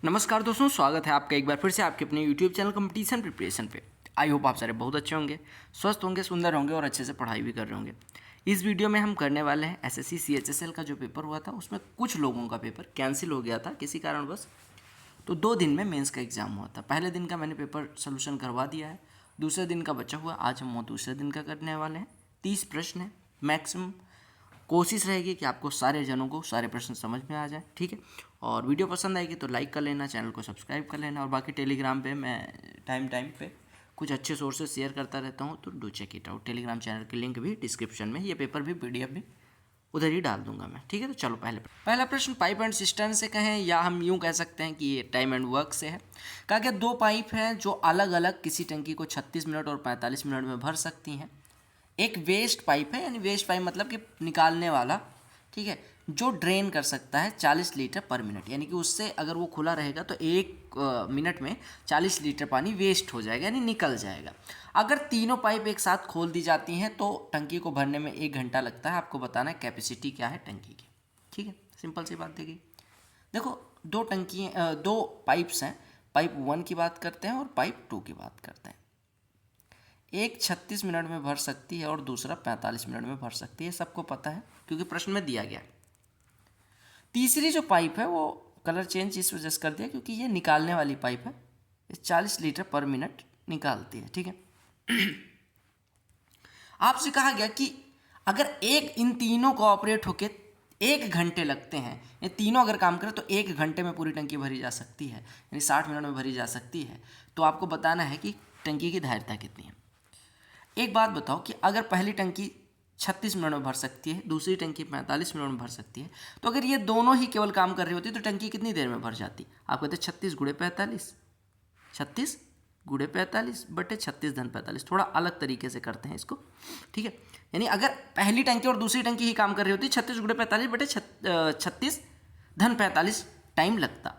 नमस्कार दोस्तों, स्वागत है आपका एक बार फिर से आपके अपने यूट्यूब चैनल कंपटीशन प्रिपरेशन पे। आई होप आप सारे बहुत अच्छे होंगे, स्वस्थ होंगे, सुंदर होंगे और अच्छे से पढ़ाई भी कर रहे होंगे। इस वीडियो में हम करने वाले हैं एसएससी सीएचएसएल का जो पेपर हुआ था उसमें कुछ लोगों का पेपर कैंसिल हो गया था किसी कारणवश। तो 2 दिन में मेंस का एग्ज़ाम हुआ था। पहले दिन का मैंने पेपर सोल्यूशन करवा दिया है, दूसरे दिन का बचा हुआ आज हम वो दूसरे दिन का करने वाले हैं। 30 प्रश्न है मैक्सिमम। कोशिश रहेगी कि आपको सारे जनों को सारे प्रश्न समझ में आ जाए, ठीक है। और वीडियो पसंद आएगी तो लाइक कर लेना, चैनल को सब्सक्राइब कर लेना। और बाकी टेलीग्राम पे मैं टाइम पे कुछ अच्छे सोर्सेज शेयर करता रहता हूँ, तो do check it out. Telegram channel की लिंक भी डिस्क्रिप्शन में, ये पेपर भी PDF भी उधर ही डाल दूंगा मैं, ठीक है। तो चलो पहला प्रश्न पाइप एंड सिस्टर्न से कहें या हम यूँ कह सकते हैं कि ये टाइम एंड वर्क से है। कहा गया 2 पाइप हैं जो अलग अलग किसी टंकी को 36 मिनट और 45 मिनट में भर सकती हैं। एक वेस्ट पाइप है, यानी वेस्ट पाइप मतलब कि निकालने वाला, ठीक है, जो ड्रेन कर सकता है 40 लीटर पर मिनट, यानी कि उससे अगर वो खुला रहेगा तो 1 मिनट में 40 लीटर पानी वेस्ट हो जाएगा, यानी निकल जाएगा। अगर तीनों पाइप एक साथ खोल दी जाती हैं तो टंकी को भरने में 1 घंटा लगता है। आपको बताना है कैपेसिटी क्या है टंकी की, ठीक है। सिंपल सी बात देखिए, देखो 2 पाइप्स हैं। पाइप 1 की बात करते हैं और पाइप 2 की बात करते हैं। एक 36 मिनट में भर सकती है और दूसरा 45 मिनट में भर सकती है, सबको पता है क्योंकि प्रश्न में दिया गया है। तीसरी जो पाइप है वो कलर चेंज इस वजह से कर दिया क्योंकि ये निकालने वाली पाइप है, ये 40 लीटर पर मिनट निकालती है, ठीक है। आपसे कहा गया कि अगर इन तीनों को ऑपरेट होके 1 घंटे लगते हैं, ये तीनों अगर काम करें तो 1 घंटे में पूरी टंकी भरी जा सकती है, यानी 60 मिनट में भरी जा सकती है। तो आपको बताना है कि टंकी की धारिता कितनी है। एक बात बताओ कि अगर पहली टंकी 36 मिनट में भर सकती है, दूसरी टंकी 45 मिनट में भर सकती है, तो अगर ये दोनों ही केवल काम कर रही होती तो टंकी कितनी देर में भर जाती? आप कहते 36 गुणे 45, 36 गुणे 45 बटे 36 धन 45। थोड़ा अलग तरीके से करते हैं इसको, ठीक है। यानी अगर पहली टंकी और दूसरी टंकी ही काम कर रही होती 36 गुणे 45 बटे 36 धन 45 टाइम लगता।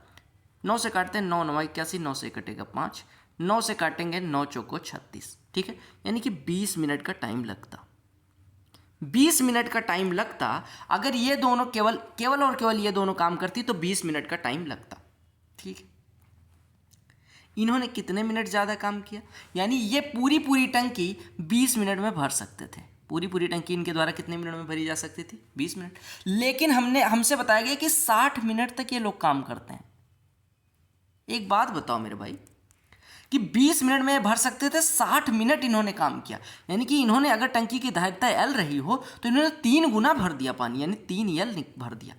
9 से काटते हैं, 9 9 81, 9 से कटेगा 5, 9 से काटेंगे 9 चौको 36, ठीक है। यानी कि 20 मिनट का टाइम लगता। 20 मिनट का टाइम लगता अगर ये दोनों केवल और केवल ये दोनों काम करती तो 20 मिनट का टाइम लगता, ठीक है। इन्होंने कितने मिनट ज़्यादा काम किया, यानी ये पूरी टंकी 20 मिनट में भर सकते थे। पूरी टंकी इनके द्वारा कितने मिनट में भरी जा सकती थी? 20 मिनट। लेकिन हमसे बताया गया कि 60 मिनट तक ये लोग काम करते हैं। एक बात बताओ मेरे भाई कि 20 मिनट में भर सकते थे, 60 मिनट इन्होंने काम किया, यानी कि इन्होंने अगर टंकी की धारिता L रही हो तो इन्होंने 3 गुना भर दिया पानी, यानी 3L भर दिया।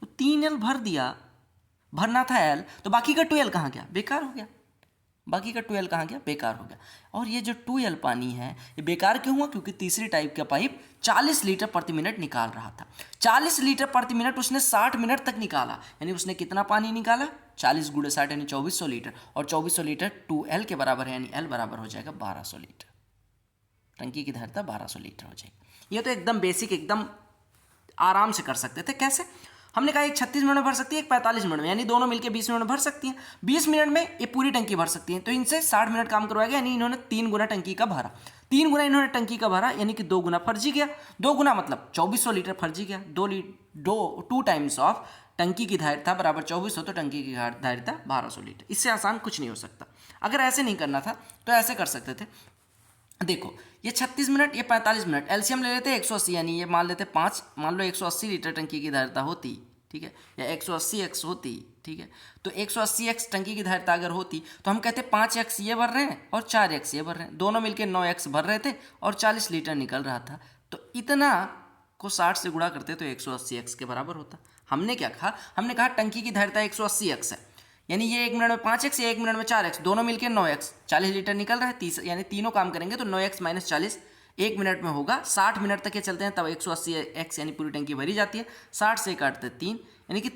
तो 3L भर दिया, भरना था L, तो बाकी का 2L कहाँ गया? बेकार हो गया। बाकी का 2L कहाँ गया? बेकार हो गया। और ये जो 2L पानी है ये बेकार क्यों हुआ? क्योंकि तीसरी टाइप का पाइप 40 लीटर प्रति मिनट निकाल रहा था। 40 लीटर प्रति मिनट उसने 60 मिनट तक निकाला, यानी उसने कितना पानी निकाला? 40 गुणे 60 यानी 2400 लीटर, और 2400 लीटर 2L के बराबर है, यानी L बराबर हो जाएगा 1200 लीटर। टंकी की धारिता 1200 लीटर हो जाएगी। ये तो एकदम बेसिक, एकदम आराम से कर सकते थे। कैसे? हमने कहा एक 36 मिनट में भर सकती है, एक 45 मिनट में, यानी दोनों मिलकर 20 मिनट में भर सकती हैं। 20 मिनट में ये पूरी टंकी भर सकती हैं, तो इनसे 60 मिनट काम करवाया गया, यानी इन्होंने 3 गुना टंकी का भरा। 3 गुना इन्होंने टंकी का भरा, यानी कि 2 गुना फर्जी गया। 2 गुना मतलब 2400 लीटर फर्जी गया। 2 टाइम्स ऑफ टंकी की धारिता बराबर 2400, तो टंकी की धारिता 1200 लीटर। इससे आसान कुछ नहीं हो सकता। अगर ऐसे नहीं करना था तो ऐसे कर सकते थे। देखो ये 36 मिनट, ये 45 मिनट, एलसीएम ले लेते 180, यानी ये मान लेते 5, मान लो 180 लीटर टंकी की धारिता होती, ठीक है, या 180x होती, ठीक है। तो 180x टंकी की धारिता अगर होती तो हम कहते 5x ये भर रहे हैं और 4x ये भर रहे हैं, दोनों मिलके 9x भर रहे थे और 40 लीटर निकल रहा था। तो इतना को 60 से गुणा करते तो 180x के बराबर होता। हमने क्या कहा? हमने कहा टंकी की धारिता 180x है, यानी ये 1 मिनट में 5x, ये 1 मिनट में 4x, दोनों मिलके 9x, 40 लीटर निकल रहा है। यानी तीनों काम करेंगे तो 9x - 40 1 मिनट में होगा। 60 मिनट तक ये चलते हैं तब 180x यानी पूरी टंकी भरी जाती है। 60 से काटते 3, यानी कि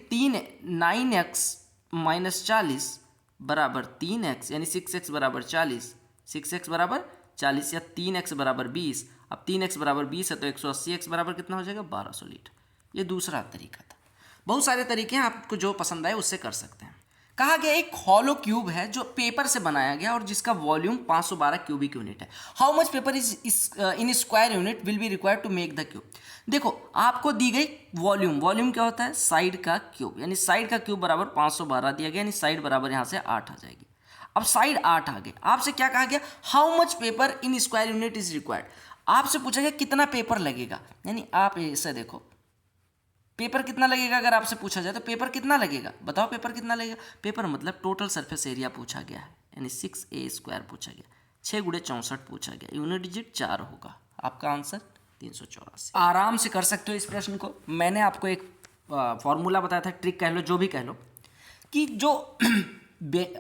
9x - 40 बराबर 3x, यानी 6x बराबर 40, 6x बराबर 40 या 3x बराबर 20। अब 3x बराबर 20 है तो 180x बराबर कितना हो जाएगा? 1200 लीटर। ये दूसरा तरीका था। बहुत सारे तरीके हैं, आपको जो पसंद आए उससे कर सकते हैं। कहा गया एक हॉलो क्यूब है जो पेपर से बनाया गया और जिसका वॉल्यूम 512 क्यूबिक यूनिट है। How much paper is in square unit will be required to make the cube. देखो आपको दी गई वॉल्यूम, वॉल्यूम क्या होता है, साइड का क्यूब, यानी साइड का क्यूब बराबर 512 दिया गया, यानी साइड बराबर यहाँ से 8 आ जाएगी। अब साइड 8 आ गए, आपसे क्या कहा गया, how much paper in square unit is required. आपसे पूछा गया कितना पेपर लगेगा, यानी आप ऐसे देखो पेपर कितना लगेगा, अगर आपसे पूछा जाए तो पेपर कितना लगेगा, बताओ पेपर कितना लगेगा। पेपर मतलब टोटल सरफेस एरिया पूछा गया है, यानी 6a² पूछा गया, 6 गुणे 64 पूछा गया, यूनिट डिजिट 4 होगा, आपका आंसर 384। आराम से कर सकते हो इस प्रश्न को। मैंने आपको एक फॉर्मूला बताया था, ट्रिक कह लो, जो भी कह लो, कि जो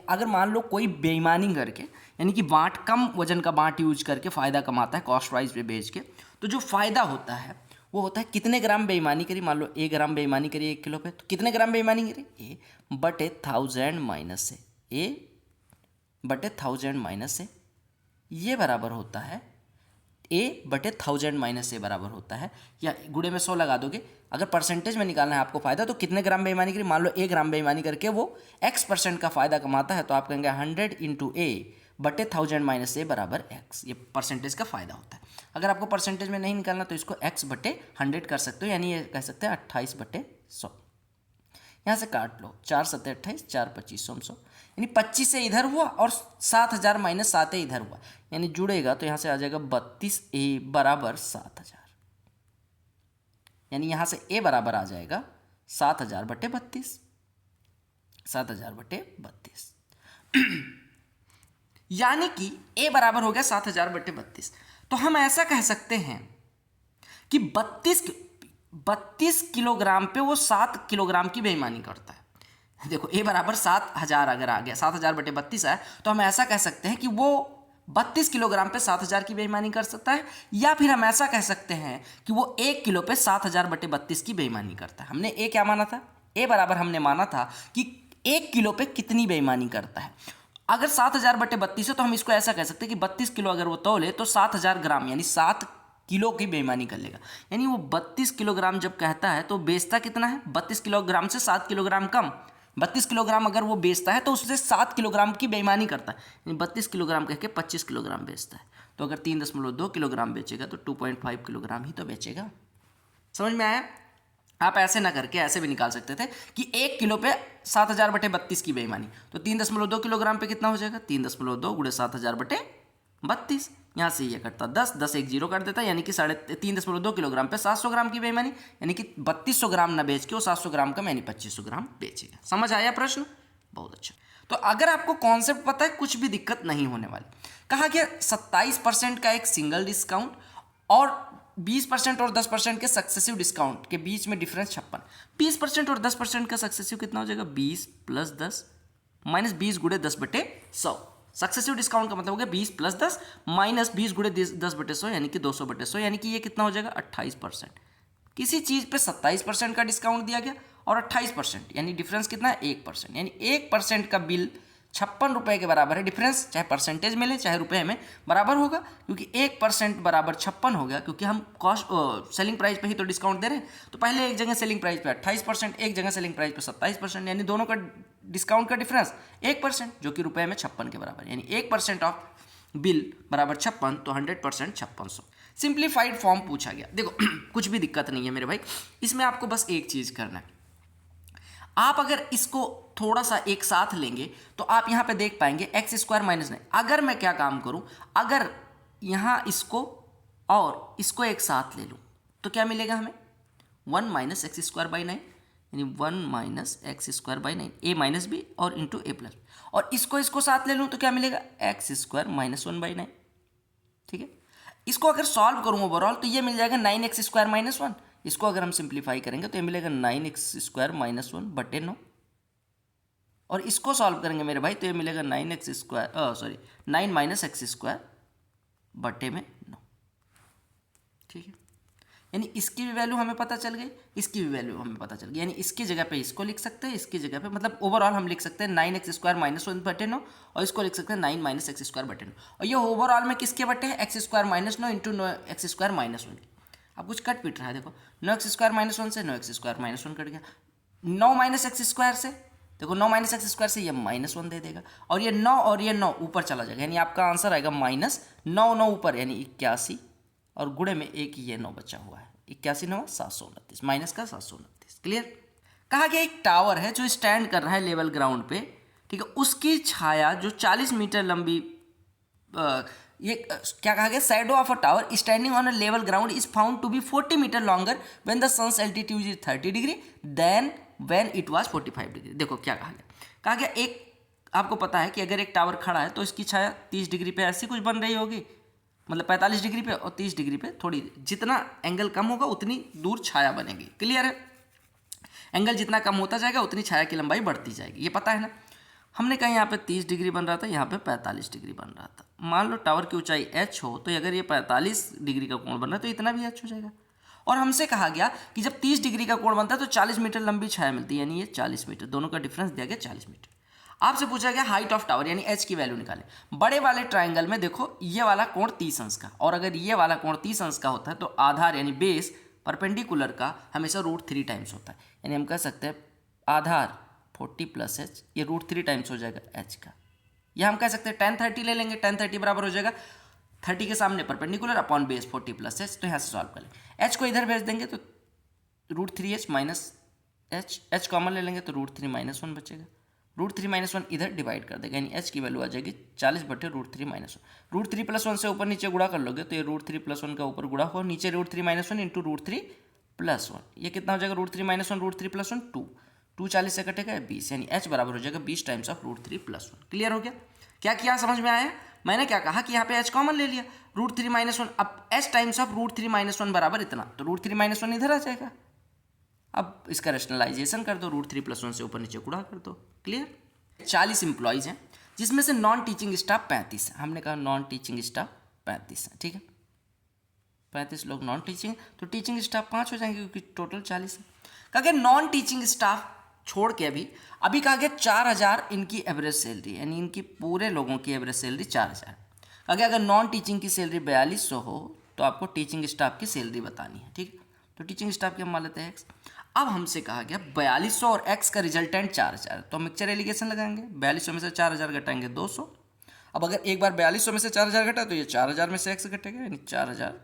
अगर मान लो कोई बेईमानी करके, यानी कि बांट, कम वजन का बांट यूज करके फ़ायदा कमाता है कॉस्ट वाइज पे बेच के, तो जो फ़ायदा होता है वो होता है कितने ग्राम बेईमानी करी। मान लो 1 ग्राम बेईमानी करी 1 किलो पे, तो कितने ग्राम बेईमानी करी, ए बटे 1000 माइनस से, ए बटे 1000 माइनस से, ये बराबर होता है ए बटे 1000 माइनस से बराबर होता है, या गुणे में 100 लगा दोगे। अगर परसेंटेज में निकालना है आपको फायदा, तो कितने ग्राम बेईमानी करी, मान लो 1 ग्राम बेईमानी करके वो x% का फायदा कमाता है, तो आप कहेंगे 100 इंटू ए बटे 1000 माइनस ए बराबर x, ये परसेंटेज का फायदा होता है। अगर आपको परसेंटेज में नहीं निकालना तो इसको x बटे 100 कर सकते हो, यानी ये कह सकते हैं 28 बटे 100। यहाँ से काट लो, 4 7 28, 4 25 100, यानी 25 से इधर हुआ और 7000 माइनस 7 इधर हुआ, यानी जुड़ेगा तो यहाँ से आ जाएगा 32a बराबर 7000, यानी यहाँ से a बराबर आ जाएगा 7000 बटे 32, 7000 बटे 32, यानी कि a बराबर हो गया 7000 बटे 32। तो हम ऐसा कह सकते हैं कि 32 किलोग्राम पे वो 7 किलोग्राम की बेईमानी करता है। देखो a बराबर 7000 अगर आ गया, 7000 बटे 32 है, तो हम ऐसा कह सकते हैं कि वो 32 किलोग्राम पे 7000 की बेईमानी कर सकता है, या फिर हम ऐसा कह सकते हैं कि वो 1 किलो पे 7000 बटे 32 की बेईमानी करता है। हमने a क्या माना था, a बराबर हमने माना था कि 1 किलो पे कितनी बेईमानी करता है। अगर 7000 बटे 32 है तो हम इसको ऐसा कह सकते हैं कि 32 किलो अगर वो तौले तो 7000 ग्राम यानी 7 किलो की बेईमानी कर लेगा। यानी वो 32 किलोग्राम जब कहता है तो बेचता कितना है, 32 किलोग्राम से 7 किलोग्राम कम। 32 किलोग्राम अगर वो बेचता है तो उससे 7 किलोग्राम की बेईमानी करता है, यानी 32 किलोग्राम कह के 25 किलोग्राम बेचता है। तो अगर 3.2 किलोग्राम बेचेगा तो 2.5 किलोग्राम ही तो बेचेगा। समझ में आया। आप ऐसे ना करके ऐसे भी निकाल सकते थे कि 1 किलो पे 7000 बटे 32 की बेईमानी, तो 3.2 किलोग्राम पे कितना हो जाएगा, 3.2 गुणे 7000 बटे 32, यहाँ से ये कटता 10 एक जीरो कर देता, यानी कि 3.2 किलोग्राम पे 700 ग्राम की बेईमानी, यानी कि 3200 ग्राम ना बेच के वो 700 ग्राम का यानी 2500 ग्राम बेचेगा। समझ आया प्रश्न, बहुत अच्छा। तो अगर आपको कॉन्सेप्ट पता है कुछ भी दिक्कत नहीं होने वाली। कहा गया 27% का एक सिंगल डिस्काउंट और 20% और 10% के सक्सेसिव डिस्काउंट के बीच में डिफरेंस 56। 20% और 10% का सक्सेसिव कितना हो जाएगा, 20 प्लस 10 माइनस 20 गुणे 10 बटे 100। सक्सेसिव डिस्काउंट का मतलब हो गया 20 प्लस 10 माइनस 20 गुणे 10 बटे 100, यानी कि 200 बटे 100, यानी कि ये कितना हो जाएगा 28%। किसी चीज़ पे 27% का डिस्काउंट दिया गया और 28%, यानी डिफरेंस कितना है 1%, यानी 1% का बिल 56 रुपये के बराबर है। डिफरेंस चाहे परसेंटेज में ले चाहे रुपए में बराबर होगा, क्योंकि 1% बराबर 56 हो गया, क्योंकि हम कॉस्ट सेलिंग प्राइस पे ही तो डिस्काउंट दे रहे हैं। तो पहले एक जगह सेलिंग प्राइस पे 28%, एक जगह सेलिंग प्राइस पे 27%, यानी दोनों का डिस्काउंट का डिफरेंस 1%, जो कि रुपए में 56 के बराबर, यानी 1% ऑफ बिल बराबर 56, तो 100% 5600। सिंप्लीफाइड फॉर्म पूछा गया। देखो कुछ भी दिक्कत नहीं है मेरे भाई, इसमें आपको बस एक चीज़ करना है। आप अगर इसको थोड़ा सा एक साथ लेंगे तो आप यहाँ पे देख पाएंगे x² माइनस 9। अगर मैं क्या काम करूँ, अगर यहाँ इसको और इसको एक साथ ले लूँ तो क्या मिलेगा हमें, 1 माइनस x² बाई 9, यानी 1 minus x² by 9, a minus B और इंटू ए प्लस। और इसको साथ ले लूँ तो क्या मिलेगा, x² माइनस 1 बाई 9। ठीक है, इसको अगर सॉल्व करूँ ओवरऑल तो ये मिल जाएगा 9x² माइनस 1। इसको अगर हम सिंप्लीफाई करेंगे तो ये मिलेगा 9x² माइनस 1 बटे 9, और इसको सॉल्व करेंगे मेरे भाई तो ये मिलेगा 9 माइनस x² बटे में 9। ठीक है, यानी इसकी भी वैल्यू हमें पता चल गई, इसकी भी वैल्यू हमें पता चल गई, यानी इसकी जगह पे इसको लिख सकते हैं, इसकी जगह पे मतलब ओवरऑल हम लिख सकते हैं 9x² माइनस 1 बटे 9, और इसको लिख सकते हैं 9 माइनस x² बटे 9। और ये ओवरऑल में किसके बटे है, x² minus 9 into x² minus 1। अब कुछ कट पिट रहा है, देखो 9x² माइनस 1 से 9x² माइनस 1 कट गया, 9 माइनस x² से देखो 9 माइनस एक्स स्क्वायर से ये -1 दे देगा, और ये 9 और ये 9 ऊपर चला जाएगा, यानी आपका आंसर आएगा -9 ऊपर यानी 81, और गुणे में एक ये 9 बचा हुआ है, 81 9 729, माइनस का 729। क्लियर। कहा गया एक टावर है जो स्टैंड कर रहा है लेवल ग्राउंड पे, ठीक है, उसकी छाया जो 40 मीटर लंबी ये क्या कहा गया, shadow of a tower standing on a level ground is found to be 40 metre longer when the sun's altitude is 30 degree then when it was 45 degree. देखो क्या कहा गया एक आपको पता है कि अगर एक टावर खड़ा है तो इसकी छाया 30 डिग्री पे ऐसी कुछ बन रही होगी, मतलब 45 डिग्री पे और 30 डिग्री पे, थोड़ी जितना एंगल कम होगा उतनी दूर छाया बनेगी। क्लियर है। एंगल जितना कम होता जाएगा उतनी छाया की लंबाई बढ़ती जाएगी, ये पता है ना। हमने कहा यहाँ पे 30 डिग्री बन रहा था, यहाँ पे 45 डिग्री बन रहा था। मान लो टावर की ऊंचाई h हो, तो अगर ये 45 डिग्री का कोण बन रहा है तो इतना भी h हो जाएगा। और हमसे कहा गया कि जब 30 डिग्री का कोण बनता है तो 40 मीटर लंबी छाया मिलती है, यानी ये 40 मीटर, दोनों का डिफरेंस दिया गया 40 मीटर। आपसे पूछा गया हाइट ऑफ टावर यानी h की वैल्यू निकालें। बड़े वाले ट्राइंगल में देखो ये वाला कोण 30 अंश का, और अगर ये वाला कोण 30 अंश का होता है तो आधार यानी बेस परपेंडिकुलर का हमेशा √3 टाइम्स होता है, यानी हम कह सकते हैं आधार 40 + h, ये √3 टाइम्स हो जाएगा h का। यह हम कह सकते हैं tan 30 ले लेंगे, tan 30 बराबर हो जाएगा 30 के सामने परपेंडिकुलर अपॉन बेस 40 + h, तो यहाँ से सॉल्व कर लेंगे। h को इधर भेज देंगे तो √3h माइनस h कॉमन ले लेंगे तो √3 - 1 बचेगा, √3 - 1 इधर डिवाइड कर देगा, यानी h की वैल्यू आ जाएगी 40/√3 - 1। √3 + 1 से ऊपर नीचे गुणा कर लोगे तो ये √3 + 1 का ऊपर गुणा हुआ, नीचे √3 - 1 इंटू √3 + 1, ये कितना हो जाएगा √3 - 1 √3 + 1 2, 2 40 से कटेगा 20, यानी h बराबर हो जाएगा 20 टाइम्स ऑफ √3 + 1। क्लियर हो गया। क्या किया समझ में आया। मैंने क्या कहा कि यहाँ पे h कॉमन ले लिया, √3 - 1, अब h टाइम्स ऑफ √3 - 1 बराबर इतना, तो √3 - 1 इधर आ जाएगा। अब इसका रेशनलाइजेशन कर दो, √3 + 1 से ऊपर नीचे गुणा कर दो। क्लियर। 40 एम्प्लॉयज़ हैं जिसमें से नॉन टीचिंग स्टाफ 35 है, हमने कहा नॉन टीचिंग स्टाफ 35 है, ठीक है, 35 लोग नॉन टीचिंग, तो टीचिंग स्टाफ 5 हो जाएंगे क्योंकि टोटल 40 है। कहा गया नॉन टीचिंग स्टाफ छोड़ के अभी कहा गया 4000 इनकी एवरेज सैलरी, यानी इनकी पूरे लोगों की एवरेज सैलरी 4000। कहा गया अगर नॉन टीचिंग की सैलरी 4200 हो तो आपको टीचिंग स्टाफ की सैलरी बतानी है, ठीक है, तो टीचिंग स्टाफ की हम मान लेते हैं x। अब हमसे कहा गया 4200 और x का रिजल्टेंट 4000, तो हम मिक्सचर एलिगेशन लगाएंगे, 4200 में से 4000 घटाएंगे 200। अब अगर एक बार 4200 में से 4000 घटा तो ये 4000 में से x घटेगा, यानी 4000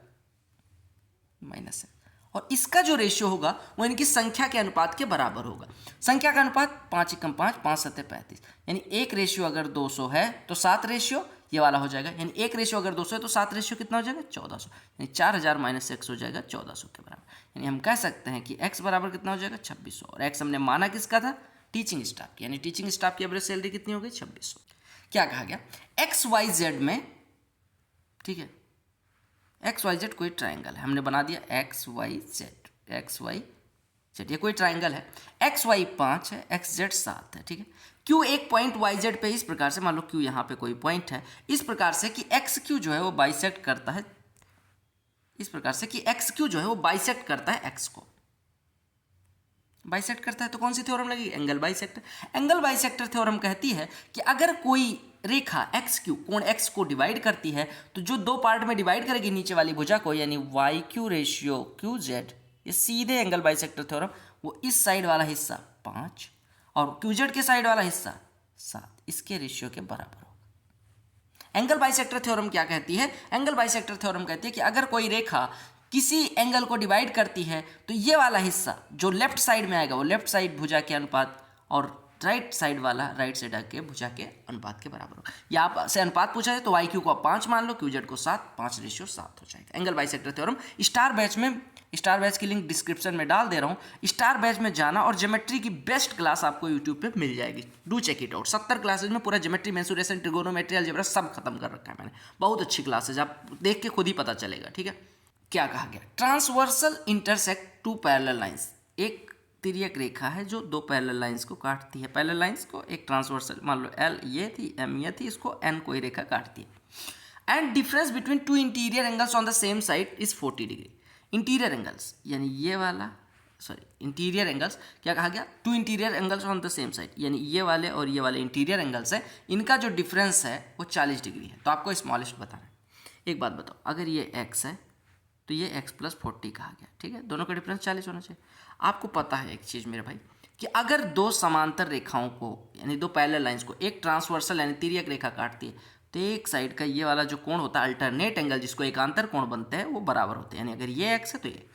माइनस है, और इसका जो रेशियो होगा वो इनकी संख्या के अनुपात के बराबर होगा। संख्या का अनुपात 5 × 5 5 × 7 35, यानी एक रेशियो अगर 200 है तो 7 रेशियो ये वाला हो जाएगा, यानी एक रेशियो अगर 200 है तो 7 रेशियो कितना हो जाएगा 1400, यानी 4000 माइनस x हो जाएगा 1400 के बराबर, यानी हम कह सकते हैं कि x बराबर कितना हो जाएगा 2600, और x हमने माना किसका था टीचिंग स्टाफ की, यानी टीचिंग स्टाफ की एवरेज सैलरी कितनी हो गई 2600। क्या कहा गया XYZ में, ठीक है, XYZ कोई ट्राइंगल है, हमने बना दिया XYZ, ये कोई ट्राइंगल है, XY 5 है, XZ 7 है, ठीक है। Q एक पॉइंट YZ पे इस प्रकार से, मान लो Q यहाँ पे कोई पॉइंट है इस प्रकार से कि XQ जो है वो बाइसेक्ट करता है, इस प्रकार से कि XQ जो है वो बाइसेक्ट करता है X को, बाइसेक्ट करता है, तो कौन सी थ्योरम लगेगी angle bisector. Angle bisector theorem कहती है कि अगर कोई रेखा XQ कोण X को डिवाइड करती है तो जो दो पार्ट में डिवाइड करेगी नीचे वाली भुजा को, यानी YQ रेशियो QZ, ये सीधे एंगल बाइसेक्टर थ्योरम, वो इस साइड वाला हिस्सा 5 और QZ के साइड वाला हिस्सा 7, इसके रेशियो के बराबर होगा। एंगल बाइसेक्टर थ्योरम क्या कहती है, एंगल बाइसेक्टर थ्योरम कहती है कि अगर कोई रेखा किसी एंगल को डिवाइड करती है तो ये वाला हिस्सा जो लेफ्ट साइड में आएगा वो लेफ्ट साइड भुजा के अनुपात, और राइट साइड वाला राइट साइड के भुजा के अनुपात के बराबर होगा। या आपसे अनुपात पूछा है तो YQ को 5 मान लो, QZ को 7, 5 रेशियो 7 हो जाएगा। Angle bisector theorem star batch की लिंक डिस्क्रिप्शन में डाल दे रहा हूँ, स्टार बैच में जाना और ज्योमेट्री की बेस्ट क्लास आपको यूट्यूब पे मिल जाएगी, do check it out. 70 classes में पूरा ज्योमेट्री, मेंसुरेशन, ट्रिगोनोमेट्री, अलजेब्रा सब खत्म कर रखा है मैंने, बहुत अच्छी क्लासेज, आप देख के खुद ही पता चलेगा, ठीक है। क्या कहा गया, transversal intersect two parallel lines, एक तिर्यक रेखा है जो दो पैरेलल लाइंस को काटती है, पैरेलल लाइंस को एक ट्रांसवर्सल, मान लो L ये थी, M ये थी, इसको N कोई रेखा काटती है। And difference between two interior angles on the same side is 40 degree. Interior angles यानी ये वाला, इंटीरियर एंगल्स क्या कहा गया, to interior angles on the same side, यानी ये वाले और ये वाले इंटीरियर एंगल्स है, इनका जो डिफरेंस है वो 40 डिग्री है। तो आपको स्मॉलेस्ट बताना है। एक बात बताओ, अगर ये x है तो ये x + 40 कहा गया, ठीक है, दोनों का डिफरेंस 40 होना चाहिए। आपको पता है एक चीज़ मेरे भाई कि अगर दो समांतर रेखाओं को यानी दो पैरेलल लाइंस को एक ट्रांसवर्सल यानी तिर्यक रेखा काटती है तो एक साइड का ये वाला जो कोण होता है अल्टरनेट एंगल जिसको एकांतर कोण बनते हैं वो बराबर होते हैं, यानी अगर ये एक्स है तो ये।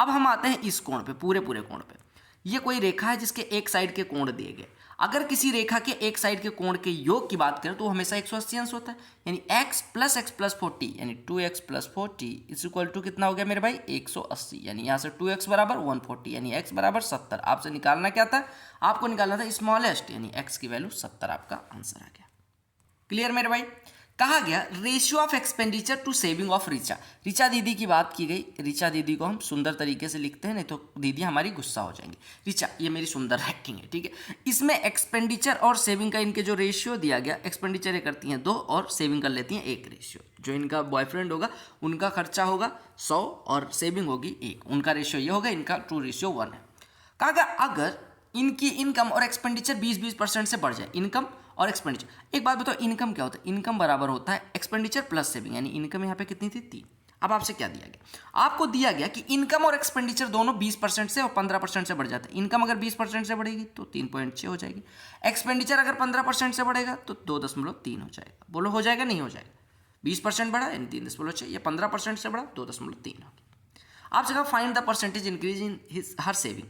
अब हम आते हैं इस कोण पे, पूरे कोण पे। ये कोई रेखा है जिसके एक साइड के कोण दिए गए। अगर किसी रेखा के एक साइड के कोण के योग की बात करें तो वो हमेशा 180 अंश होता है, यानी x प्लस 40 यानी 2x plus 40 is equal to कितना हो गया मेरे भाई 180, यानी यहाँ से 2x बराबर 140 यानी x बराबर 70। आपसे निकालना क्या था, आपको निकालना था स्मॉलेस्ट यानी x की वैल्यू 70, आपका आंसर आ गया। क्लियर मेरे भाई। कहा गया ratio of expenditure to saving of Richa. Richa दीदी की बात की गई। ऋचा दीदी को हम सुंदर तरीके से लिखते हैं, नहीं तो दीदी हमारी गुस्सा हो जाएंगी। ऋचा, ये मेरी सुंदर रैंकिंग है, ठीक है। इसमें एक्सपेंडिचर और सेविंग का इनके जो रेशियो दिया गया, एक्सपेंडिचर ये करती हैं 2 और सेविंग कर लेती हैं 1 रेशियो। जो इनका बॉयफ्रेंड होगा उनका खर्चा होगा 100 और सेविंग होगी 1, उनका रेशियो ये होगा, इनका 2:1 है। कहा गया अगर इनकी इनकम और एक्सपेंडिचर 20% से बढ़ जाए, इनकम और एक्सपेंडिचर। एक बात बताओ, इनकम क्या होता है? इनकम बराबर होता है एक्सपेंडिचर प्लस सेविंग, यानी इनकम यहाँ पे कितनी थी 3। अब आपसे क्या दिया गया, आपको दिया गया कि इनकम और एक्सपेंडिचर दोनों 20% से और 15% से बढ़ जाते हैं। इनकम अगर 20% से बढ़ेगी तो 3.6 हो जाएगी, एक्सपेंडिचर अगर 15% से बढ़ेगा तो 2.3 हो जाएगा। बोलो हो जाएगा नहीं हो जाएगा? 20% बढ़ा यानी 3.6, या 15% से बढ़ा 2.3 हो गया। आपसे कहा find the percentage increase in his her saving.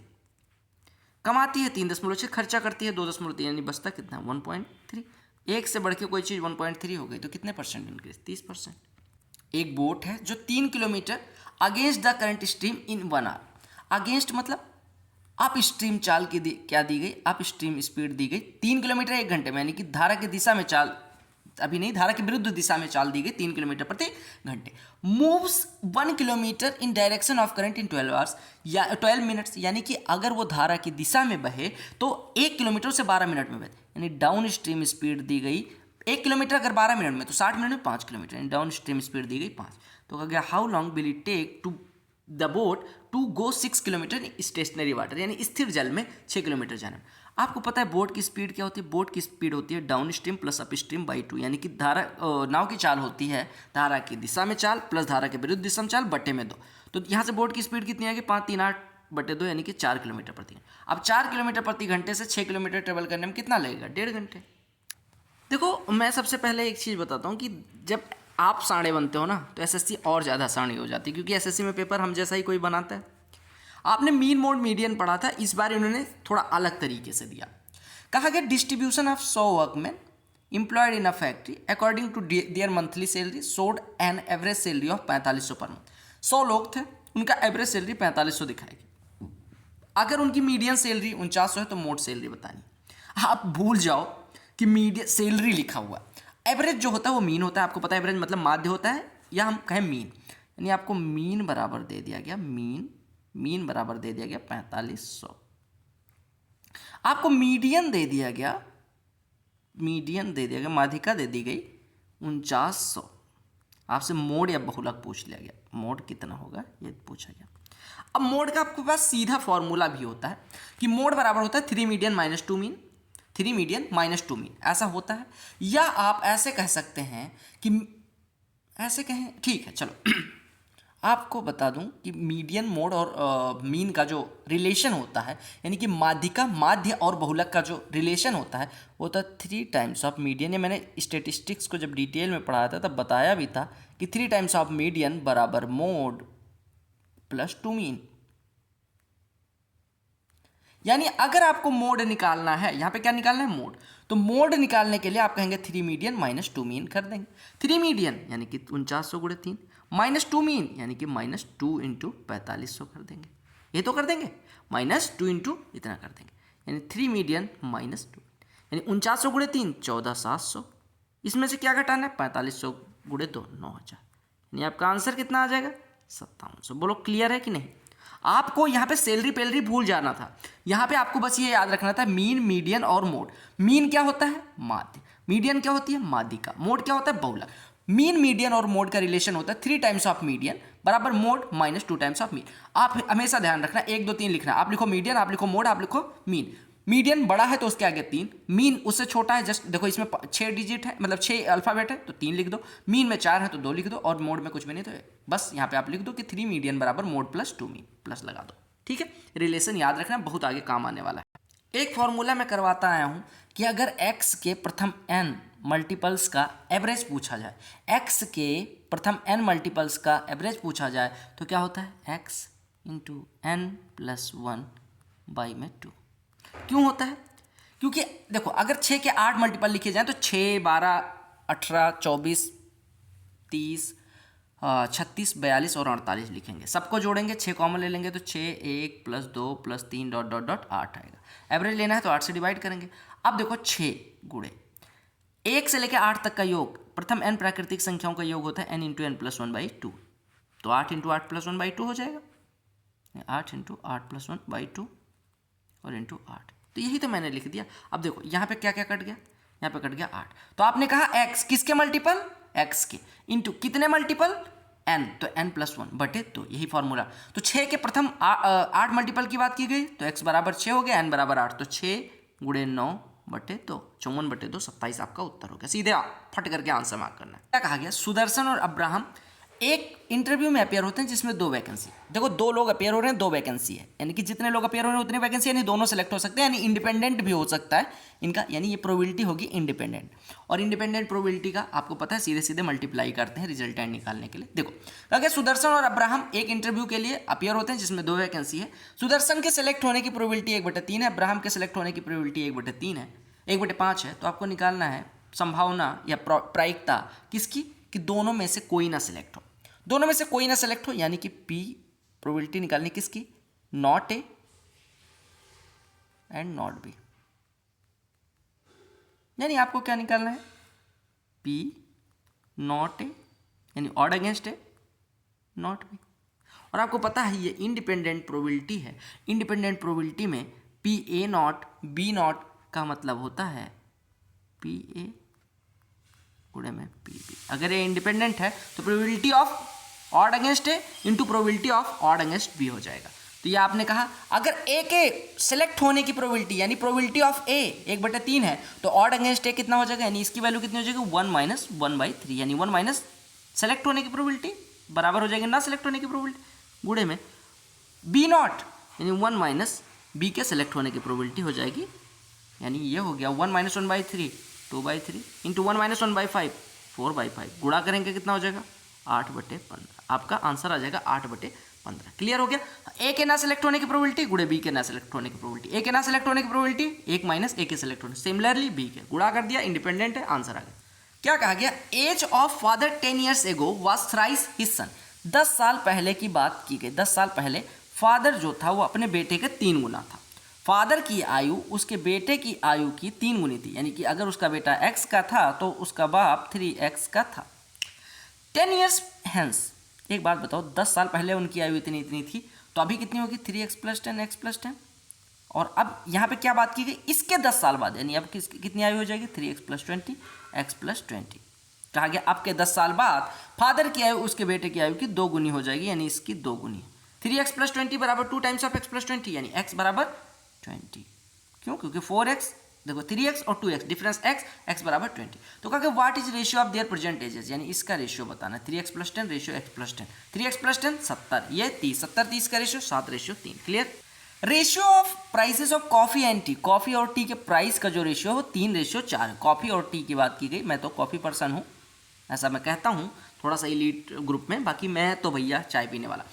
कमाती है 3.6, खर्चा करती है 2.3, यानी बचता कितना 1.3। एक से बढ़ के कोई चीज़ 1.3 हो गई तो कितने परसेंट इंक्रीज 30%। एक बोट है जो 3 kilometre against the current stream in 1 hour. Against मतलब अप स्ट्रीम चाल की क्या दी गई, अप स्ट्रीम स्पीड दी गई 3 किलोमीटर 1 घंटे में, यानी कि धारा की दिशा में चाल, अभी नहीं, धारा के विरुद्ध दिशा में चाल दी गई 3 किलोमीटर प्रति घंटे। Moves 1 kilometre in direction of current in 12 hours या 12 मिनट्स, यानी कि अगर वो धारा की दिशा में बहे तो 1 किलोमीटर से 12 मिनट में बहे, यानी डाउन स्ट्रीम स्पीड दी गई 1 किलोमीटर अगर 12 मिनट में तो 60 मिनट में 5 किलोमीटर, यानी डाउन स्ट्रीम स्पीड दी गई 5। तो कहा गया how long will it take to the boat to go 6 kilometre in stationary water, यानी स्थिर जल में 6 किलोमीटर जाने में। आपको पता है बोट की स्पीड क्या होती है? बोट की स्पीड होती है down stream plus up stream by 2, यानी कि धारा नाव की चाल होती है धारा की दिशा में चाल प्लस धारा के विरुद्ध दिशा में चाल बटे में 2। तो यहाँ से बोट की स्पीड कितनी आएगी 538/2, यानी कि 4 किलोमीटर प्रति घंटे। अब 4 किलोमीटर प्रति घंटे से 6 किलोमीटर ट्रेवल करने में कितना लगेगा 1.5 घंटे। देखो मैं सबसे पहले एक चीज़ बताता हूँ कि जब आप साढ़े बनते हो ना तो एसएससी और ज़्यादा साढ़े हो जाती है, क्योंकि एसएससी में पेपर हम जैसा ही कोई बनाता है। आपने मीन मोड मीडियन पढ़ा था, इस बार इन्होंने थोड़ा अलग तरीके से दिया। कहा गया distribution of 100 workman employed in a factory according to their monthly salary showed an average salary of 4500 per month. 100 लोग थे, उनका एवरेज सैलरी 4500 दिखाएगी। अगर उनकी मीडियन सैलरी 4900 है तो मोड सैलरी बतानी। आप भूल जाओ कि मीडियन सैलरी लिखा हुआ, एवरेज जो होता है वो मीन होता है। आपको पता है एवरेज मतलब माध्य होता है, या हम कहें मीन, यानी आपको मीन बराबर दे दिया गया, मीन बराबर दे दिया गया 4500। आपको मीडियन दे दिया गया, माध्यिका दे दी गई 4900। आपसे मोड या बहुलक पूछ लिया गया, मोड कितना होगा ये पूछा गया। अब मोड का आपके पास सीधा फॉर्मूला भी होता है कि मोड बराबर होता है 3 median minus 2 mean, 3 median minus 2 mean, ऐसा होता है। या आप ऐसे कह सकते हैं कि ऐसे कहें, ठीक है चलो आपको बता दूं कि मीडियन मोड और मीन का जो रिलेशन होता है, यानी कि माध्यिका माध्य और बहुलक का जो रिलेशन होता है वो होता है 3 टाइम्स ऑफ मीडियन। ये मैंने स्टेटिस्टिक्स को जब डिटेल में पढ़ाया था तब बताया भी था कि 3 टाइम्स ऑफ मीडियन बराबर मोड प्लस 2 मीन। यानी अगर आपको मोड निकालना है, यहाँ पे क्या निकालना है मोड, तो मोड निकालने के लिए आप कहेंगे 3 मीडियन माइनस 2 मीन कर देंगे। 3 मीडियन यानी कि 4900 गुणे 3 माइनस 2 मीन यानी कि माइनस 2 इंटू 4500 कर देंगे। ये तो कर देंगे, माइनस 2 इंटू इतना कर देंगे, यानी 3 मीडियन माइनस 2 यानी 4900 गुणे 3 14700। इसमें से क्या घटाना है 4500 गुणे 2 9000, यानी आपका आंसर कितना आ जाएगा 5700। बोलो क्लियर है कि नहीं? आपको यहाँ पे सैलरी पैलरी भूल जाना था, यहाँ पे आपको बस ये याद रखना था मीन मीडियन और मोड। मीन क्या होता है माध्य, मीडियन क्या होती है माध्यिका, मोड क्या होता है बहुलक। मीन मीडियन और मोड का रिलेशन होता है 3 टाइम्स ऑफ मीडियन बराबर mode minus 2 times of mean. आप हमेशा ध्यान रखना 1 2 3 लिखना, आप लिखो मीडियन, आप लिखो मोड, आप लिखो मीन। मीडियन बड़ा है तो उसके आगे 3, मीन उससे छोटा है, जस्ट देखो इसमें 6 डिजिट है मतलब 6 अल्फाबेट है तो 3 लिख दो, मीन में 4 है तो 2 लिख दो, और मोड में कुछ भी नहीं तो बस यहाँ पे आप लिख दो कि 3 मीडियन बराबर मोड प्लस 2 मीन, प्लस लगा दो। ठीक है, रिलेशन याद रखना, बहुत आगे काम आने वाला है। एक फॉर्मूला मैं करवाता आया हूँ कि अगर x के प्रथम n मल्टीपल्स का एवरेज पूछा जाए, x के प्रथम n मल्टीपल्स का एवरेज पूछा जाए तो क्या होता है x into n plus 1 by में 2। क्यों होता है? क्योंकि देखो अगर 6 के 8 मल्टीपल लिखे जाएँ तो 6, 12, 18, 24, 30, 36, 42 और 48 लिखेंगे। सबको जोड़ेंगे, 6 कॉमन ले लेंगे तो 6, 1 plus 2 plus 3 dot dot dot 8 आएगा। एवरेज लेना है तो 8 से डिवाइड करेंगे। अब देखो 6 गुणे 1 से लेकर 8 तक का योग, प्रथम n प्राकृतिक संख्याओं का योग होता है n into N plus 1 by 2, तो 8 इंटू 8 प्लस 1 बाई 2 हो जाएगा। 8 इंटू 8 प्लस 1 बाई 2 और इंटू 8, तो यही तो मैंने लिख दिया। अब देखो यहाँ पे क्या क्या कट गया, यहाँ पे कट गया 8। तो आपने कहा x किसके मल्टीपल, x के, इंटू कितने मल्टीपल n, तो n प्लस 1 बटे 2, यही फॉर्मूला। तो 6 के प्रथम 8 मल्टीपल की बात की गई तो x बराबर 6 हो गया, n बराबर 8, तो 6 गुणे 9 बटे 2, 54 बटे 2, 27 आपका उत्तर हो गया। सीधे आप फट करके आंसर मार्क करना है। क्या कहा गया, सुदर्शन और अब्राहम एक इंटरव्यू में अपेयर होते हैं जिसमें 2 वैकेंसी, देखो 2 लोग अपेयर हो रहे हैं, 2 वैकेंसी है, यानी कि जितने लोग अपेयर हो रहे हैं उतनी वैकेंसी, यानी दोनों सेलेक्ट हो सकते हैं, यानी इंडिपेंडेंट भी हो सकता है इनका, यानी ये प्रोबेबिलिटी होगी इंडिपेंडेंट। और इंडिपेंडेंट प्रोबेबिलिटी का आपको पता है सीधे सीधे मल्टीप्लाई करते हैं रिजल्टेंट निकालने के लिए। देखो अगर सुदर्शन और अब्राहम एक इंटरव्यू के लिए अपेयर होते हैं जिसमें 2 वैकेंसी है, सुदर्शन के सेलेक्ट होने की प्रोबेबिलिटी 1/3 है, अब्राहम के सेलेक्ट होने की प्रोबेबिलिटी 1/3 है, 1/5 है, तो आपको निकालना है संभावना या प्रायिकता किसकी, कि दोनों में से कोई ना सिलेक्ट हो, दोनों में से कोई ना सेलेक्ट हो, यानी कि P प्रोबेबिलिटी निकालनी किसकी, not A and not B, यानी आपको क्या निकालना है P नॉट A यानी odd against A not B। और आपको पता है ये इंडिपेंडेंट प्रोबेबिलिटी है, इंडिपेंडेंट प्रोबेबिलिटी में P A not B not का मतलब होता है P A गुणे में P B। अगर ये इंडिपेंडेंट है तो probability of odd against A into probability of odd against B हो जाएगा। तो ये आपने कहा अगर ए के सेलेक्ट होने की प्रोबेबिलिटी यानी प्रोबेबिलिटी ऑफ ए 1/3 है तो ऑड अगेंस्ट ए कितना हो जाएगा, यानी इसकी वैल्यू कितनी हो जाएगी 1 माइनस 1/3, यानी 1 माइनस सेलेक्ट होने की प्रोबेबिलिटी बराबर हो जाएगी ना सेलेक्ट होने की प्रोबेबिलिटी गुणे में बी नॉट, यानी 1 माइनस बी के सेलेक्ट होने की प्रोबेबिलिटी हो जाएगी, यानी ये हो गया 1 माइनस 1/3 2/3 इंटू 1 माइनस 1/5 4/5, गुणा करेंगे कितना हो जाएगा 8/15, आपका आंसर आ जाएगा 8/15। क्लियर हो गया। ए के ना सेलेक्ट होने की प्रोबेबिलिटी गुणे बी के ना सेलेक्ट होने की प्रोबेबिलिटी, ए के ना सेलेक्ट होने की प्रोबेबिलिटी 1 माइनस ए के सेलेक्ट होने, सिमिलरली बी के गुणा कर दिया, इंडिपेंडेंट है, आंसर आ गया। क्या कहा गया, age of father 10 years ago was thrice his son, 10 साल पहले की बात की गई, 10 साल पहले फादर जो था वो अपने बेटे के 3 गुना था। फादर की आयु उसके बेटे की आयु की 3 गुनी थी, यानी कि अगर उसका बेटा x का था तो उसका बाप 3x का था। 10 years hence, एक बात बताओ 10 साल पहले उनकी आयु इतनी इतनी थी तो अभी कितनी होगी 3x + 10 x + 10। और अब यहाँ पे क्या बात की गई, इसके 10 साल बाद, यानी अब कितनी आयु हो जाएगी 3x + 20 x + 20। कहा गया आपके 10 साल बाद फादर की आयु उसके बेटे की आयु की 2 गुनी हो जाएगी, यानी इसकी 2 गुनी। 3x + 20 बराबर 2 टाइम्स ऑफ x + 20, यानी x बराबर 20। क्यों, क्योंकि 4x देखो 3x और 2x डिफरेंस x बराबर 20। तो कहा कि what is ratio of their percentages, यानी इसका रेशियो बताना, 3x + 10 रेशियो x + 10, 3x + 10 70, ये 30, 70-30 का ratio 7:3। Clear. Ratio of prices of coffee and T, coffee और टी के प्राइस का जो रेशियो है वो 3:4 है। कॉफी और टी की बात की गई, मैं तो कॉफी पर्सन हूँ, ऐसा मैं कहता हूँ, थोड़ा सा इलीट ग्रुप में, बाकी मैं तो भैया चाय पीने वाला।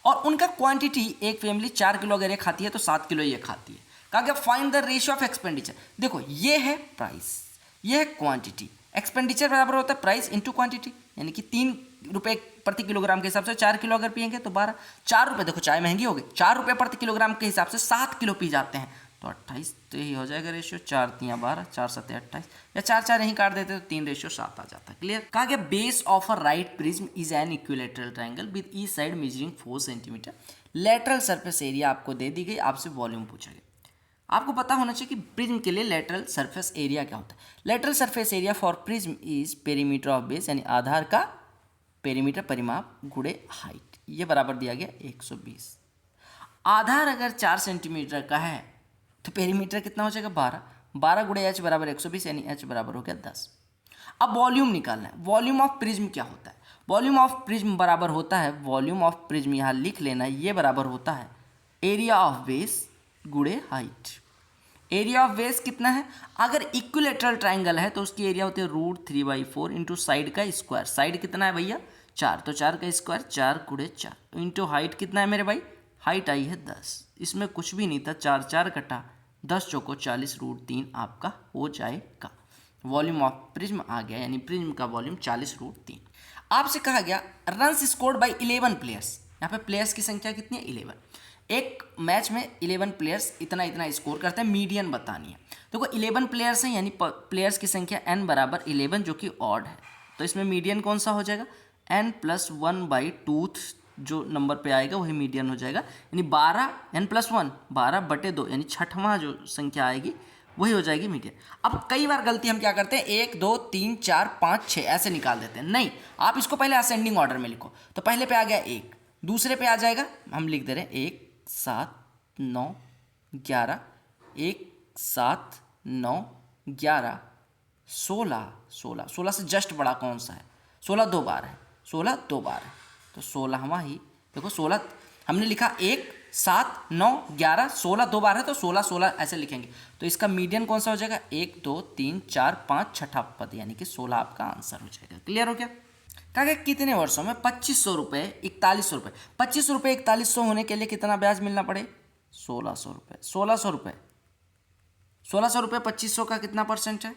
और उनका क्वांटिटी, एक फैमिली 4 किलो अगर ये खाती है तो 7 किलो ये खाती है। कहा गया find the ratio of expenditure, देखो ये है प्राइस, ये है क्वांटिटी, एक्सपेंडिचर बराबर होता है प्राइस इंटू क्वांटिटी, यानी कि 3 रुपये प्रति किलोग्राम के हिसाब से 4 किलो अगर पियेंगे तो 12, 4 रुपये, देखो चाय महंगी हो गई, 4 रुपये प्रति किलोग्राम के हिसाब से 7 किलो पी जाते हैं तो 28, तो यही हो जाएगा रेशियो, 4 × 12 4 × 7 28, या 4 यहीं काट देते तो 3:7 आ जाता है। क्लियर। कहा गया base of a right prism is an equilateral triangle with each side measuring 4 centimetre. Lateral surface area आपको दे दी गई, आपसे वॉल्यूम पूछा गया। आपको पता होना चाहिए कि प्रिज्म के लिए लेटरल सरफेस एरिया क्या होता है। Lateral surface area for prism is perimeter of base, यानी आधार का पेरीमीटर परिमाप गुणे हाइट, ये बराबर दिया गया 120। आधार अगर 4 सेंटीमीटर का है तो पेरीमीटर कितना हो जाएगा 12, 12 गुणे h बराबर 120, यानी h बराबर हो गया 10। अब वॉल्यूम निकालना है। वॉल्यूम ऑफ प्रिज्म क्या होता है, वॉल्यूम ऑफ प्रिज्म बराबर होता है, वॉल्यूम ऑफ प्रिज्म यहाँ लिख लेना, ये बराबर होता है एरिया ऑफ बेस गुणे हाइट। एरिया ऑफ बेस कितना है, अगर इक्विलेटरल ट्राइंगल है तो उसकी एरिया होती है √3/4 इंटू साइड का स्क्वायर। साइड कितना है भैया 4, तो 4 का स्क्वायर 4×4 इंटू हाइट कितना है मेरे भाई, हाइट आई है 10। इसमें कुछ भी नहीं था, 4 4 कटा 10 चौको 40 √3 आपका हो जाएगा। वॉल्यूम ऑफ प्रिज्म आ गया, यानी प्रिज्म का वॉल्यूम 40 √3। आपसे कहा गया रन्स स्कोर्ड बाय 11 प्लेयर्स। यहाँ पे प्लेयर्स की संख्या कितनी है 11। एक मैच में 11 प्लेयर्स इतना इतना स्कोर करते हैं, मीडियन बतानी है। देखो 11 प्लेयर्स हैं, यानी प्लेयर्स की संख्या n = 11 जो कि ऑड है, तो इसमें मीडियन कौन सा हो जाएगा, n+1/2 जो नंबर पे आएगा वही मीडियन हो जाएगा, यानी 12 n+1 12/2 यानी छठवां जो संख्या आएगी वही हो जाएगी मीडियन। अब कई बार गलती हम क्या करते हैं 1 2 3 4 5 6 ऐसे निकाल देते हैं, नहीं आप इसको पहले असेंडिंग ऑर्डर में लिखो। तो पहले पे आ गया 1, दूसरे पे आ जाएगा, हम लिख दे रहे हैं 1 7 9 11 1 7 9 11 16 16 16 से जस्ट बड़ा कौन सा है, 16 2 बार है, 16 2 बार है, तो 16वां ही देखो 16 हमने लिखा 1 7 9 11 16 2 बार है, तो 16 16 ऐसे लिखेंगे। तो इसका मीडियन कौन सा हो जाएगा 1 2 3 4 5 छठा पद, यानी कि 16 आपका आंसर हो जाएगा। क्लियर हो गया। कहा गया कितने वर्षों में 2500 रुपये 4100 रुपये, 2500 रुपये 4100 होने के लिए कितना ब्याज मिलना पड़े 1600 रुपये। 1600 रुपये 1600 रुपये 2500 का कितना परसेंट है,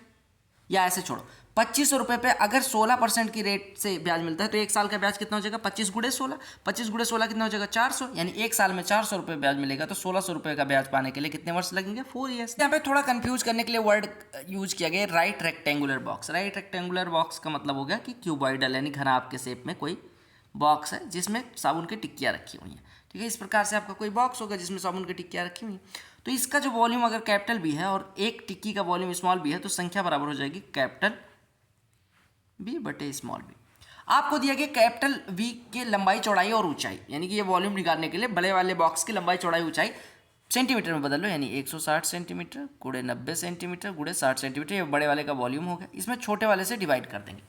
या ऐसे छोड़ो 2500 रुपये पे अगर 16% की रेट से ब्याज मिलता है तो एक साल का ब्याज कितना हो जाएगा 25×16, 25×16 कितना हो जाएगा 400, यानी एक साल में 400 रुपये ब्याज मिलेगा। तो 1600 रुपये का ब्याज पाने के लिए कितने वर्ष लगेंगे 4 ईयर्स। यहाँ पे थोड़ा कंफ्यूज करने के लिए वर्ड यूज किया गया right rectangular box. Right rectangular box का मतलब हो गया कि क्यूबॉइडल यानी घनाभ के शेप में कोई बॉक्स है जिसमें साबुन की टिक्कियाँ रखी हुई हैं, ठीक है। इस प्रकार से आपका कोई बॉक्स होगा जिसमें साबुन की टिक्कियाँ रखी हुई हैं, तो इसका जो वॉल्यूम अगर कैपिटल भी है और एक टिक्की का वॉल्यूम स्मॉल भी है तो संख्या बराबर हो जाएगी कैपिटल V/स्मॉल v। आपको दिया गया कैपिटल V की लंबाई चौड़ाई और ऊंचाई, यानी कि ये वॉल्यूम निकालने के लिए बड़े वाले बॉक्स की लंबाई चौड़ाई ऊंचाई सेंटीमीटर में बदल लो, यानी 160 सेंटीमीटर × 90 सेंटीमीटर × 60 सेंटीमीटर, ये बड़े वाले का वॉल्यूम हो गया। इसमें छोटे वाले से डिवाइड कर देंगे,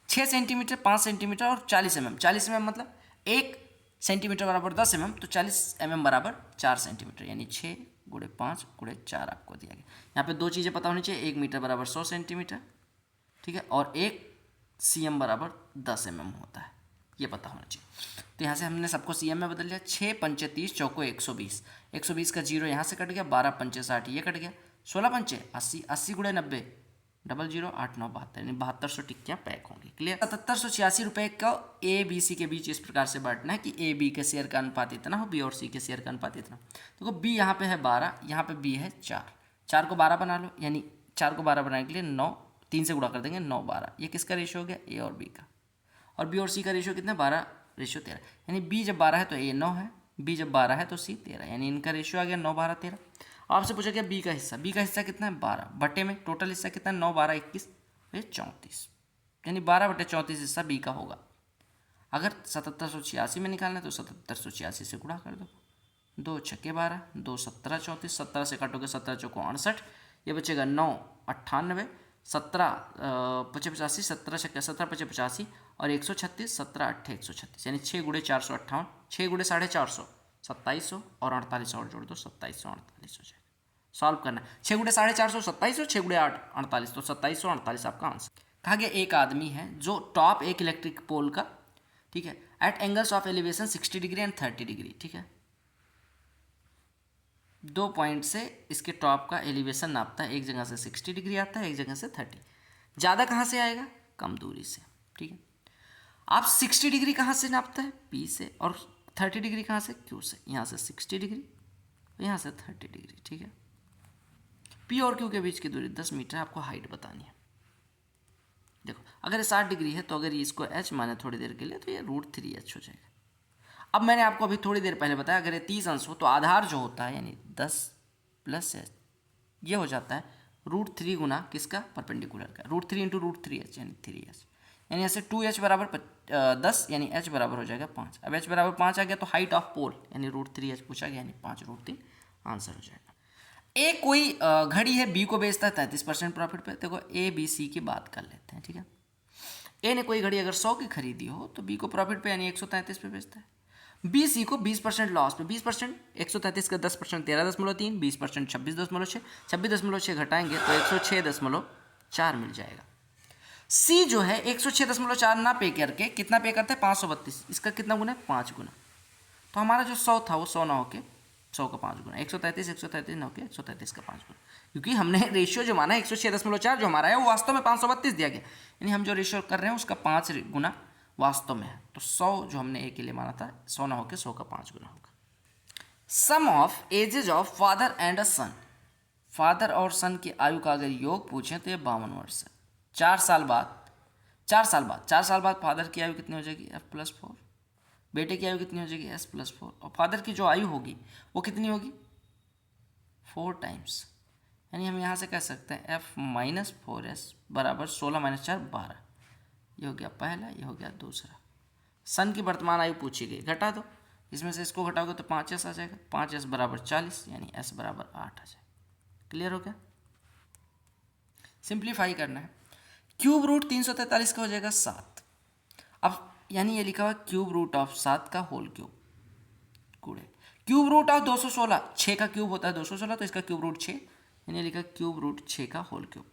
6 सेंटीमीटर 5 सेंटीमीटर और 40 mm। 40 mm मतलब 1 सेंटीमीटर बराबर 10 mm, तो 40 mm बराबर 4 सेंटीमीटर, यानी 6 × 5 × 4 आपको दिया गया। यहाँ पे दो चीज़ें पता होनी चाहिए, 1 मीटर बराबर 100 सेंटीमीटर, ठीक है, और 1 cm बराबर 10 mm होता है, ये पता होना चाहिए। तो यहाँ से हमने सबको cm में बदल लिया। 6 पंचे 30 चौको 120, 120 का 0 यहाँ से कट गया, 12 पंचे 60 ये कट गया, 16 पंचे 80, 80 × 90 00 8 9 72, यानी 7200 टिक्कियाँ पैक होंगी। क्लियर। 7786 रुपये का ABC के बीच इस प्रकार से बांटना है कि AB के शेयर का अनुपात इतना हो, B और C के शेयर का अनुपात इतना। देखो B यहाँ पे है 12, यहाँ पे B है 4, 4 को 12 बना लो, यानी 4 को 12 बनाने के लिए 9 3 से गुणा कर देंगे, 9 12, ये किसका रेशियो हो गया A और B का, और B और C का रेशियो कितना 12:13, यानी B जब 12 है तो A 9 है, B जब 12 है तो C 13, यानी इनका रेशियो आ गया 9 12 13। आपसे पूछा गया B का हिस्सा, B का हिस्सा कितना है 12 बटे में टोटल हिस्सा कितना है 9 12 21 34, यानी 12/34 हिस्सा B का होगा। अगर 7786 में निकालना है तो 7786 से गुणा कर दो, 2 छक्के 12, 2 17 34, 17 से काटोगे 17 चौको 68, ये बचेगा 9 98, 17 पचे 85, 17 छक्के 17 पचे 85 और 136, 17 8 136, यानी 6 × 458, 6 × 450 2700 और 48 और जोड़ दो 2748 हो जाएगा। सॉल्व करना है 6 × 450 2700, 6 × 8 48, तो 2748 आपका आंसर। कहा गया एक आदमी है जो टॉप एक इलेक्ट्रिक पोल का, ठीक है, at angles of elevation 60 degree and 30 degree, ठीक है, 2 पॉइंट से इसके टॉप का एलिवेशन नापता है, एक जगह से 60 डिग्री आता है, एक जगह से 30। ज़्यादा कहाँ से आएगा, कम दूरी से, ठीक है। आप 60 डिग्री कहाँ से नापता है P से, और 30 डिग्री कहाँ से Q से, यहाँ से 60 डिग्री यहाँ से 30 डिग्री, ठीक है। P और Q के बीच की दूरी 10 मीटर, आपको हाइट बतानी है। देखो अगर 60 डिग्री है तो अगर ये इसको h माने थोड़ी देर के लिए तो ये √3h हो जाएगा। अब मैंने आपको अभी थोड़ी देर पहले बताया अगर ये 30 अंश हो तो आधार जो होता है यानी 10 + h ये हो जाता है √3 गुना किसका परपेंडिकुलर का, √3 × √3h यानी 3h, यानी ऐसे 2h बराबर 10 यानी h बराबर हो जाएगा 5। अब h बराबर 5 आ गया तो हाइट ऑफ पोल यानी √3h पूछा गया, यानी 5√3 आंसर हो जाएगा। ए कोई घड़ी है B को बेचता है 33% प्रॉफिट पे। देखो ABC की बात कर लेते हैं, ठीक है। ए ने कोई घड़ी अगर 100 की खरीदी हो तो B को प्रॉफिट पे यानी 133 पे बेचता है। BC को 20% लॉस पे 20%, 133 का 10% 13.3, 20% 26.6, 26.6 घटाएंगे तो 106.4 मिल जाएगा। C जो है 106.4 ना पे करके कितना पे करते हैं 532, इसका कितना गुना है 5 गुना। तो हमारा जो 100 था वो 100 ना होके 100 का 5 गुना, 133 ना होके 133 का 5 गुना, क्योंकि हमने रेशियो जो माना 106.4 जो हमारा है वो वास्तव में 532 दिया गया, यानी हम जो रेशियो कर रहे हैं उसका 5 गुना वास्तव में है। तो 100 जो हमने ए के लिए माना था 100 ना होकर 100 का 5 गुना होगा। Sum of ages of father and a son, father और सन की आयु का अगर योग पूछें तो ये 52 वर्ष है। 4 साल बाद फादर की आयु कितनी हो जाएगी f+4, बेटे की आयु कितनी हो जाएगी s+4, और फादर की जो आयु होगी वो कितनी होगी 4 टाइम्स, यानी हम यहाँ से कह सकते हैं f-4s बराबर 16 - 4 12। ये हो गया पहला, ये हो गया दूसरा। सन की वर्तमान आयु पूछी गई, घटा दो, इसमें से इसको घटाओगे तो 5s आ जाएगा, 5s बराबर 40, यानी s बराबर 8 आ जाएगा। क्लियर हो गया? सिंप्लीफाई करना है, क्यूब रूट 343 का हो जाएगा 7। अब यानी ये लिखा हुआ क्यूब रूट ऑफ 7 का होल क्यूब गुणे क्यूब रूट ऑफ 216, 6 का क्यूब होता है 216, तो इसका क्यूब रूट 6, यानी लिखा क्यूब रूट 6 का होल क्यूब।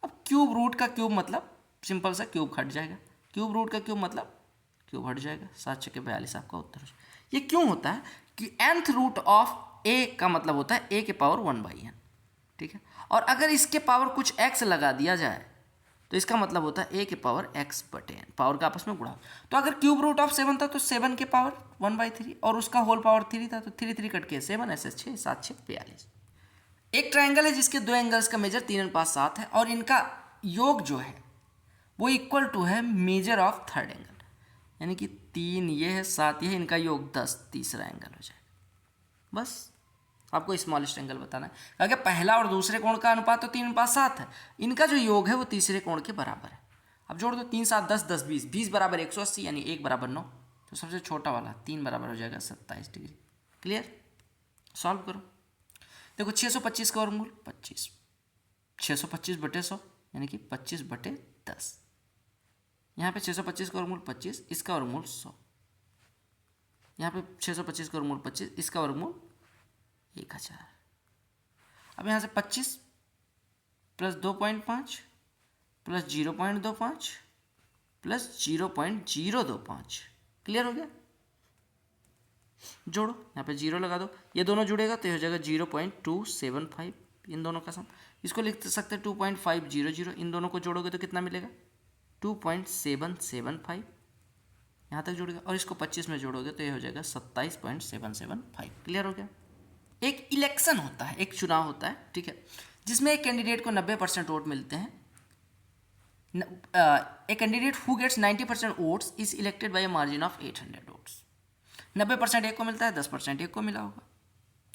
अब क्यूब रूट का क्यूब मतलब सिंपल सा क्यूब हट जाएगा, क्यूब रूट का क्यूब मतलब क्यूब हट जाएगा, 7 × 42 आपका उत्तर। ये क्यों होता है कि nth रूट ऑफ a का मतलब होता है a के पावर 1/n, ठीक है, और अगर इसके पावर कुछ x लगा दिया जाए तो इसका मतलब होता है a के पावर x/n, पावर का आपस में गुणा। तो अगर क्यूब रूट ऑफ 7 था तो 7 के पावर 1/3 और उसका होल पावर 3 था, तो 3 कट के 7 ऐसे 6 7 6 42। एक ट्रायंगल है जिसके दो एंगल्स का मेजर 3:7 है और इनका योग जो है वो इक्वल टू है मेजर ऑफ थर्ड एंगल, यानी कि 3 ये है 7 ये है, इनका योग 10, तीसरा एंगल हो जाएगा। बस आपको स्मॉलेस्ट एंगल बताना है, अगर पहला और दूसरे कोण का अनुपात तो 3:7 है, इनका जो योग है वो तीसरे कोण के बराबर है। अब जोड़ दो, 3 7 10 10 20, 20 बराबर 180, यानी 1 बराबर 9, तो सबसे छोटा वाला 3 बराबर हो जाएगा 27 डिग्री। क्लियर? सॉल्व करो, देखो 625 का वर्गमूल 25, 625/100 यानी कि 25/10, यहाँ पे 625 का वर्गमूल 25, इसका वर्गमूल 100, यहाँ पे 625 का वर्गमूल 25, इसका वर्गमूल 1000। अब यहाँ से 25 प्लस 2.5 प्लस 0.25 प्लस 0.025, क्लियर हो गया? जोड़ो, यहाँ पे 0 लगा दो, ये दोनों जुड़ेगा तो ये हो जाएगा 0.275, इन दोनों का सम। इसको लिख सकते हैं 2.500, इन दोनों को जोड़ोगे तो कितना मिलेगा 2.775, यहाँ तक जुड़ेगा, और इसको 25 में जोड़ोगे तो ये हो जाएगा 27.775। क्लियर हो गया? एक इलेक्शन होता है, एक चुनाव होता है, ठीक है, जिसमें एक कैंडिडेट को 90% वोट मिलते हैं। A candidate who gets 90% votes is elected by a margin of 800 votes. 90% एक को मिलता है, 10% एक को मिला होगा,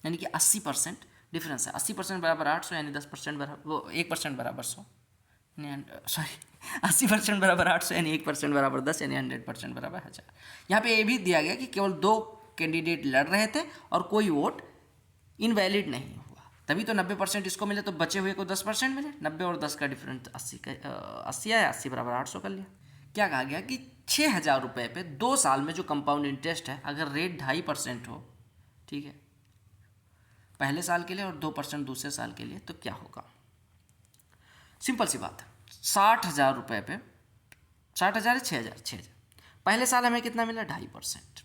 यानी कि 80% डिफरेंस है। 80% बराबर 800, यानी 10% बराबर वो 1% बराबर 100, सॉरी 80% बराबर 800 यानी 1% बराबर 10, यानी 100% बराबर 1000। यहाँ पे ये भी दिया गया कि केवल 2 कैंडिडेट लड़ रहे थे और कोई वोट इनवैलिड नहीं हुआ, तभी तो 90% इसको मिले, तो बचे हुए को 10% मिले। 90 और 10 का डिफरेंस 80 आया, 80 बराबर 800 कर लिया। क्या कहा गया कि 6000 रुपये पे 2 साल में जो कंपाउंड इंटरेस्ट है अगर रेट 2.5% हो, ठीक है, पहले साल के लिए और 2% दूसरे साल के लिए, तो क्या होगा? सिंपल सी बात है, 60,000 रुपये पे 60,000 है 6,000 पहले साल हमें कितना मिला 2.5%।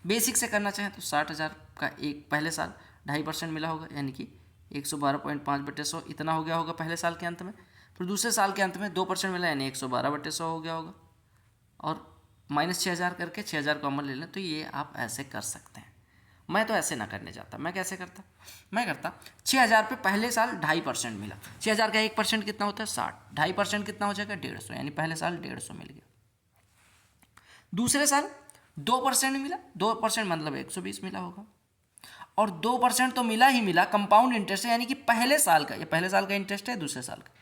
बेसिक से करना चाहें तो 60,000 का एक पहले साल 2.5% मिला होगा, यानी कि 112.5/100 इतना हो गया होगा पहले साल के अंत में। फिर दूसरे साल के अंत में 2% मिला, यानी 112/100 हो गया होगा, और -6,000 करके 6,000 कॉमन ले लें, तो ये आप ऐसे कर सकते हैं। मैं तो ऐसे ना करने जाता, मैं कैसे करता? मैं करता 6,000 पे पहले साल 2.5% मिला, 6,000 का 1% कितना होता है 60, 2.5% कितना हो जाएगा 150, यानी पहले साल 150 मिल गया। दूसरे साल 2% मिला, 2% मतलब 120 मिला होगा, और 2% तो मिला ही मिला, कंपाउंड इंटरेस्ट है, यानी कि पहले साल का, ये पहले साल का इंटरेस्ट है, दूसरे साल का।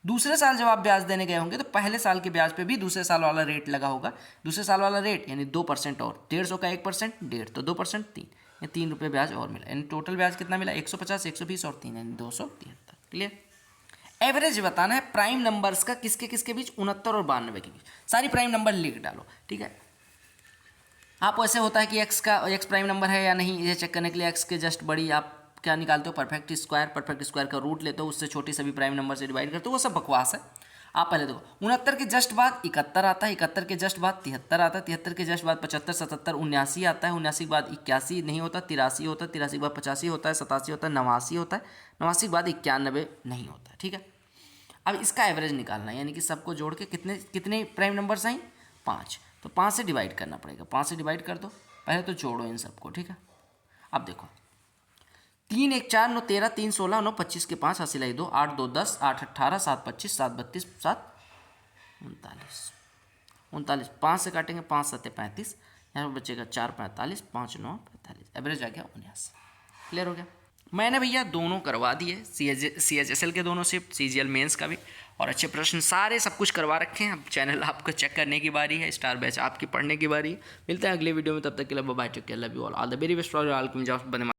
दूसरे साल जब आप ब्याज देने गए होंगे तो पहले साल के ब्याज पे भी दूसरे साल वाला रेट लगा होगा, दूसरे साल वाला रेट यानी 2% और 150 का 1% 1.5, तो 2% 3, ये 3 रुपये ब्याज और मिला, यानी टोटल ब्याज कितना मिला 150, 120 और 3 यानी 273। क्लियर? एवरेज बताना है प्राइम नंबर्स का किसके किसके बीच, 69 और 92 के बीच। सारी प्राइम नंबर लिख डालो, ठीक है। आपको ऐसे होता है कि एक्स प्राइम नंबर है या नहीं, ये चेक करने के लिए एक्स के जस्ट बड़ी आप क्या निकालते हो, परफेक्ट स्क्वायर का रूट लेते हो, उससे छोटी सभी प्राइम नंबर से डिवाइड करते हो, वो सब बकवास है। आप पहले देखो 69 के जस्ट बाद 71 आता है, 71 के जस्ट बाद 73 आता है, 73 के जस्ट बाद 75, 77, 79 आता है, 79 के बाद 81 नहीं होता, 83 होता है, 83 के बाद 85 होता है, 87 होता है, 89 होता है, 89 के बाद 91 नहीं होता है। ठीक है, अब इसका एवरेज निकालना है, यानी कि सबको जोड़ के कितने कितने प्राइम नंबर्स आई, 5, तो 5 से डिवाइड करना पड़ेगा, 5 से डिवाइड कर दो, पहले तो जोड़ो इन सबको। ठीक है, अब देखो 3 1 4 9 13 3 16 9 25 के 5 हासिल 2 8 2 10 8 18 7 25 7 32 7 39 5 से काटेंगे 5 7 35, यहाँ पर बचेगा 4 45 5 9 45, एवरेज आ गया 79। क्लियर हो गया। मैंने भैया दोनों करवा दिए, CHSL के दोनों शिफ्ट, CGL मेंस का भी, और अच्छे प्रश्न सारे सब कुछ करवा रखे हैं। अब चैनल आपको चेक करने की बारी है, स्टार बैच आपकी पढ़ने की बारी है। मिलते हैं अगले वीडियो में, तब तक के लिए bye, take care, love you all the very best for all.